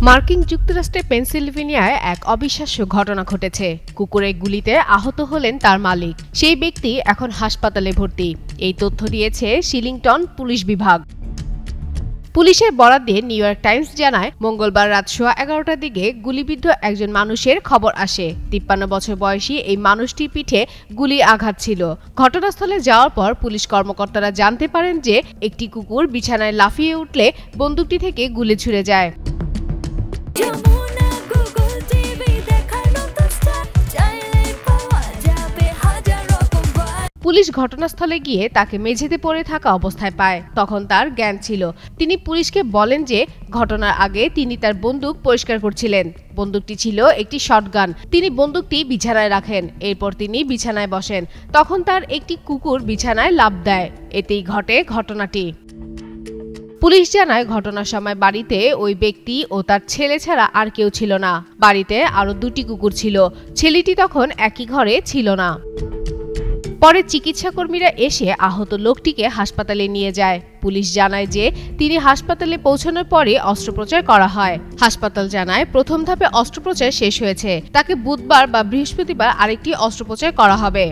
মার্কিন যুক্তরাষ্ট্রে পেনসিলভেনিয়ায় এক অবিশ্বাস্য ঘটনা ঘটেছে। কুকুরের গুলিতে আহত হলেন তার মালিক। সেই ব্যক্তি এখন হাসপাতালে ভর্তি। এই তথ্য দিয়েছে শিলিংটন পুলিশ বিভাগ। পুলিশের বরাত দিয়ে নিউ ইয়র্ক টাইমস জানায়, মঙ্গলবার রাত 11:15টার দিকে গুলিবিদ্ধ একজন মানুষের খবর আসে। 53 বছর বয়সী এই মানুষটির পিঠে গুলি আঘাত ছিল। ঘটনাস্থলে যাওয়ার পর পুলিশ কর্মকর্তারা জানতে পারেন যে একটি কুকুর বিছানায় লাফিয়ে উঠলে বন্দুকটি থেকে গুলি ছুড়ে যায়। পুলিশ ঘটনাস্থলে গিয়ে তাকে মেঝেতে পড়ে থাকা অবস্থায় পায়। তখন তার জ্ঞান ছিল। তিনি পুলিশকে বলেন যে ঘটনার আগে তিনি তার বন্দুক পরিষ্কার করছিলেন। বন্দুকটি ছিল একটি শটগান। তিনি বন্দুকটি বিছানায় রাখেন। এরপর তিনি বিছানায় বসেন। তখন তার একটি কুকুর বিছানায় লাফ দেয়। এতেই ঘটে ঘটনাটি। পুলিশ জানায়, ঘটনার সময় বাড়িতে ওই ব্যক্তি ও তার ছেলে ছাড়া আর কেউ ছিল না। বাড়িতে আরো 2টি কুকুর ছিল। ছেলেটি তখন একই ঘরে ছিল না। পরে চিকিৎসাকর্মীরা এসে আহত লোকটিকে হাসপাতালে নিয়ে যায়। পুলিশ জানায় যে তিনি হাসপাতালে পৌঁছানোর পরে অস্ত্রোপচার করা হয়। হাসপাতাল জানায়, প্রথম ধাপে অস্ত্রোপচার শেষ হয়েছে। তাকে বুধবার বা বৃহস্পতিবার আরেকটি অস্ত্রোপচার করা হবে।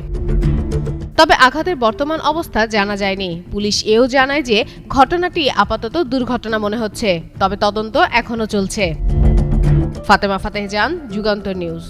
তবে আঘাতের বর্তমান অবস্থা জানা যায়নি। পুলিশ এও জানায় যে ঘটনাটি আপাতত দুর্ঘটনা মনে হচ্ছে, তবে তদন্ত এখনো চলছে। ফাতেমা ফাতেহ জান, যুগান্তর নিউজ।